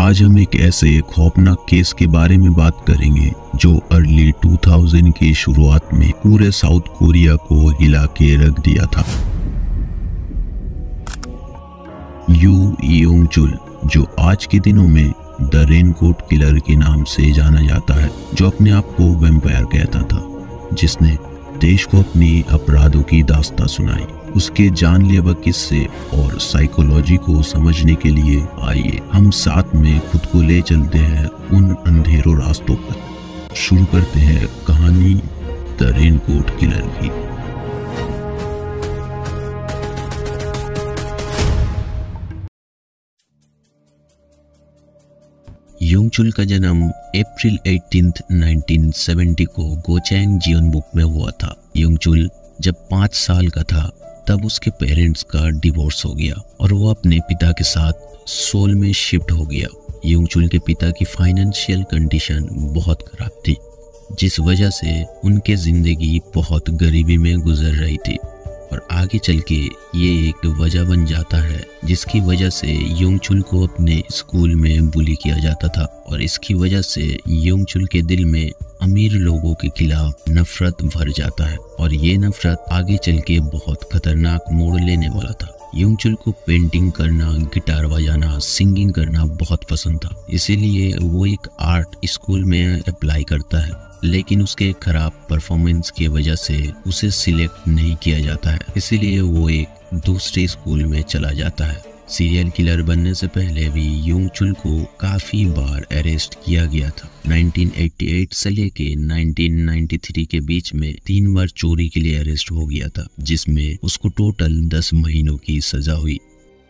आज हम एक ऐसे खौफनाक केस के बारे में बात करेंगे जो अर्ली 2000 की शुरुआत में पूरे साउथ कोरिया को हिला के रख दिया था। यू योंग चुल, जो आज के दिनों में द रेनकोट किलर के नाम से जाना जाता है, जो अपने आप को वैम्पायर कहता था, जिसने देश को अपनी अपराधों की दास्तां सुनाई। उसके जानलेवा किस्से और साइकोलॉजी को समझने के लिए आइए हम साथ में खुद को ले चलते हैं उन अंधेरों रास्तों पर। शुरू करते हैं कहानी द रेनकोट किलर की। योंग चुल का जन्म अप्रैल 18, 1970 को गोचैंग जियोनबुक में हुआ था। योंग चुल जब 5 साल का था तब उसके पेरेंट्स का डिवोर्स हो गया और वो अपने पिता के साथ सोल में शिफ्ट हो गया। योंग चुल के पिता की फाइनेंशियल कंडीशन बहुत खराब थी, जिस वजह से उनके जिंदगी बहुत गरीबी में गुजर रही थी और आगे चल के ये एक वजह बन जाता है जिसकी वजह से योंग चुल को अपने स्कूल में बुली किया जाता था और इसकी वजह से योंग चुल के दिल में अमीर लोगों के खिलाफ नफरत भर जाता है और ये नफरत आगे चल के बहुत खतरनाक मोड़ लेने वाला था। योंग चुल को पेंटिंग करना, गिटार बजाना, सिंगिंग करना बहुत पसंद था, इसीलिए वो एक आर्ट स्कूल में अप्लाई करता है, लेकिन उसके खराब परफॉर्मेंस की वजह से उसे सिलेक्ट नहीं किया जाता है, इसीलिए वो एक दूसरे स्कूल में चला जाता है। सीरियल किलर बनने से पहले भी योंग चुल को काफी बार अरेस्ट किया गया था। 1988 से लेके 1993 के बीच में 3 बार चोरी के लिए अरेस्ट हो गया था, जिसमें उसको टोटल 10 महीनों की सजा हुई।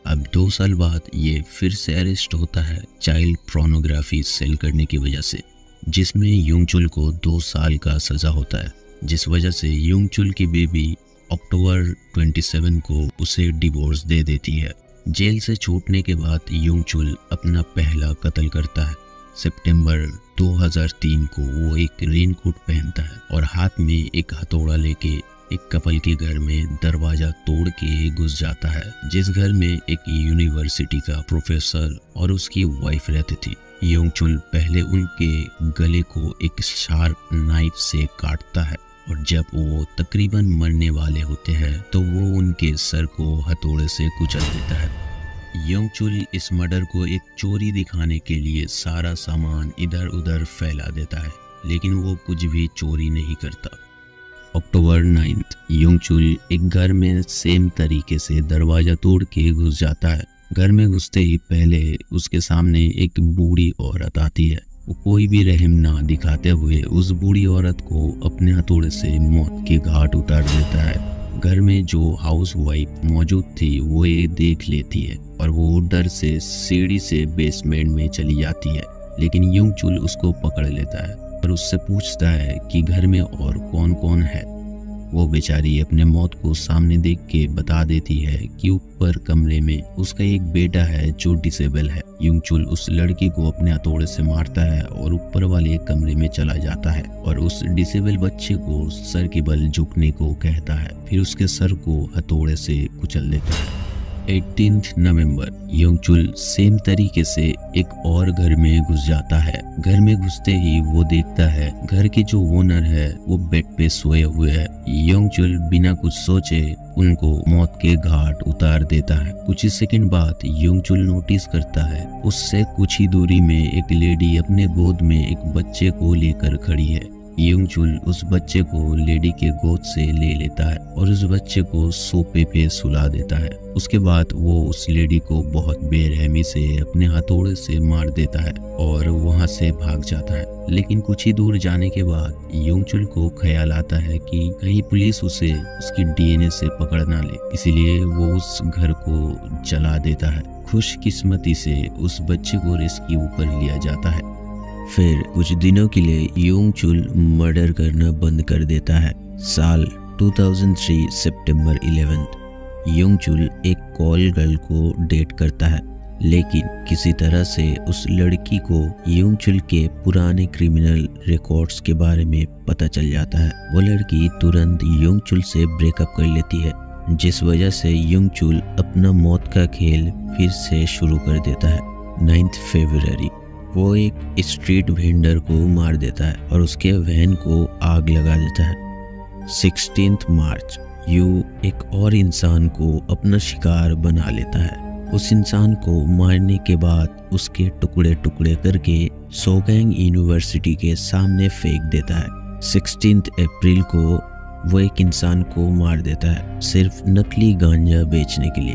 अब 2 साल बाद ये फिर से अरेस्ट होता है चाइल्ड पोर्नोग्राफी सेल करने की वजह से, जिसमें योंग चुल को 2 साल का सजा होता है, जिस वजह से योंग चुल की बेबी अक्टूबर 27 को उसे डिवोर्स दे देती है। जेल से छूटने के बाद योंग चुल अपना पहला कत्ल करता है। सितंबर 2003 को वो एक रेनकोट पहनता है और हाथ में एक हथौड़ा लेके एक कपल के घर में दरवाजा तोड़ के घुस जाता है, जिस घर में एक यूनिवर्सिटी का प्रोफेसर और उसकी वाइफ रहती थी। योंग चुल पहले उनके गले को एक शार्प नाइफ से काटता है और जब वो तकरीबन मरने वाले होते हैं तो वो उनके सर को हथौड़े से कुचल देता है। योंग चुल इस मर्डर को एक चोरी दिखाने के लिए सारा सामान इधर उधर फैला देता है, लेकिन वो कुछ भी चोरी नहीं करता। अक्टूबर 9 योंग चुल एक घर में सेम तरीके से दरवाजा तोड़ के घुस जाता है। घर में घुसते ही पहले उसके सामने एक बूढ़ी औरत आती है। वो कोई भी रहम ना दिखाते हुए उस बूढ़ी औरत को अपने हथौड़े से मौत के घाट उतार देता है। घर में जो हाउस वाइफ मौजूद थी वो ये देख लेती है और वो डर से सीढ़ी से बेसमेंट में चली जाती है, लेकिन योंग चुल उसको पकड़ लेता है और उससे पूछता है कि घर में और कौन कौन है। वो बेचारी अपने मौत को सामने देख के बता देती है कि ऊपर कमरे में उसका एक बेटा है जो डिसेबल है। योंग चुल उस लड़की को अपने हथौड़े से मारता है और ऊपर वाले कमरे में चला जाता है और उस डिसेबल बच्चे को सर के बल झुकने को कहता है, फिर उसके सर को हथौड़े से कुचल देता है। 18 नवंबर योंग चुल सेम तरीके से एक और घर में घुस जाता है। घर में घुसते ही वो देखता है घर के जो ओनर है वो बेड पे सोए हुए हैं। योंग चुल बिना कुछ सोचे उनको मौत के घाट उतार देता है। कुछ ही सेकंड बाद योंग चुल नोटिस करता है उससे कुछ ही दूरी में एक लेडी अपने गोद में एक बच्चे को लेकर खड़ी है। योंग चुल उस बच्चे को लेडी के गोद से ले लेता है और उस बच्चे को सोफे पे सुला देता है। उसके बाद वो उस लेडी को बहुत बेरहमी से अपने हथौड़े से मार देता है और वहां से भाग जाता है। लेकिन कुछ ही दूर जाने के बाद योंग चुल को ख्याल आता है कि कहीं पुलिस उसे उसकी डीएनए से पकड़ ना ले, इसीलिए वो उस घर को जला देता है। खुशकिस्मती से उस बच्चे को रेस्क्यू कर लिया जाता है। फिर कुछ दिनों के लिए योंग चुल मर्डर करना बंद कर देता है। साल 2003 सितंबर 11 योंग चुल एक कॉल गर्ल को डेट करता है, लेकिन किसी तरह से उस लड़की को योंग चुल के पुराने क्रिमिनल रिकॉर्ड्स के बारे में पता चल जाता है। वो लड़की तुरंत योंग चुल से ब्रेकअप कर लेती है, जिस वजह से योंग चुल अपना मौत का खेल फिर से शुरू कर देता है। 9 फरवरी वो एक स्ट्रीट वेंडर को मार देता है और उसके वैन को आग लगा देता है। 16 मार्च यू एक और इंसान को अपना शिकार बना लेता है। उस इंसान को मारने के बाद उसके टुकड़े टुकड़े करके सोगैंग यूनिवर्सिटी के सामने फेंक देता है। 16 अप्रैल को वो एक इंसान को मार देता है सिर्फ नकली गांजा बेचने के लिए।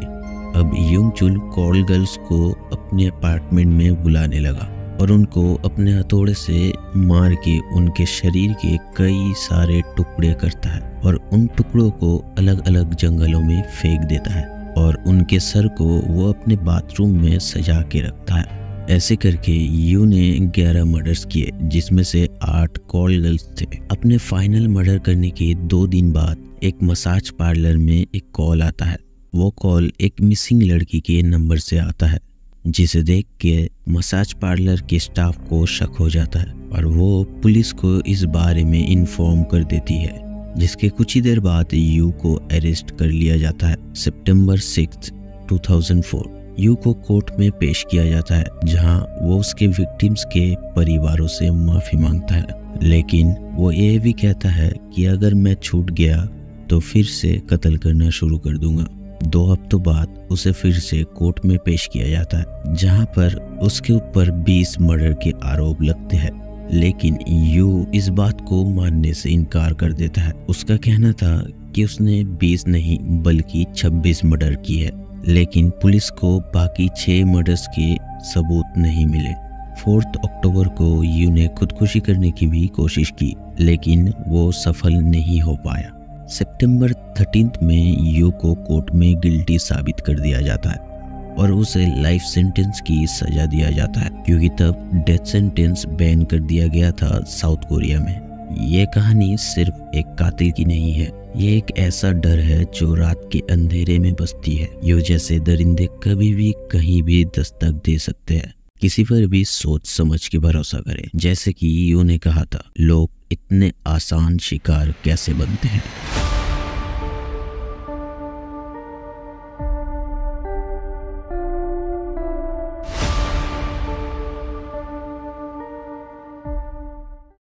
अब युंगचुल कॉल गर्ल्स को अपने अपार्टमेंट में बुलाने लगा और उनको अपने हथौड़े से मार के उनके शरीर के कई सारे टुकड़े करता है और उन टुकड़ों को अलग अलग जंगलों में फेंक देता है और उनके सर को वो अपने बाथरूम में सजा के रखता है। ऐसे करके यू ने 11 मर्डर्स किए जिसमें से 8 कॉल गर्ल्स थे। अपने फाइनल मर्डर करने के 2 दिन बाद एक मसाज पार्लर में एक कॉल आता है। वो कॉल एक मिसिंग लड़की के नंबर से आता है जिसे देख के मसाज पार्लर के स्टाफ को शक हो जाता है और वो पुलिस को इस बारे में इन्फॉर्म कर देती है, जिसके कुछ ही देर बाद यू को अरेस्ट कर लिया जाता है। सितंबर 6, 2004 यू को कोर्ट में पेश किया जाता है जहां वो उसके विक्टिम्स के परिवारों से माफी मांगता है, लेकिन वो ये भी कहता है कि अगर मैं छूट गया तो फिर से कत्ल करना शुरू कर दूंगा। 2 हफ्तों बाद उसे फिर से कोर्ट में पेश किया जाता है जहां पर उसके ऊपर 20 मर्डर के आरोप लगते हैं, लेकिन यू इस बात को मानने से इनकार कर देता है। उसका कहना था कि उसने 20 नहीं बल्कि 26 मर्डर की है, लेकिन पुलिस को बाकी 6 मर्डर्स के सबूत नहीं मिले। 4 अक्टूबर को यू ने खुदकुशी करने की भी कोशिश की, लेकिन वो सफल नहीं हो पाया। सितंबर 13 में यू को कोर्ट में गिल्टी साबित कर दिया जाता है और उसे लाइफ सेंटेंस की सजा दिया जाता है, क्योंकि तब डेथ सेंटेंस बैन कर दिया गया था साउथ कोरिया में। ये कहानी सिर्फ एक कातिल की नहीं है, ये एक ऐसा डर है जो रात के अंधेरे में बसती है। यू जैसे दरिंदे कभी भी कहीं भी दस्तक दे सकते हैं। किसी पर भी सोच समझ के भरोसा करें। जैसे कि यू ने कहा था, लोग इतने आसान शिकार कैसे बनते हैं।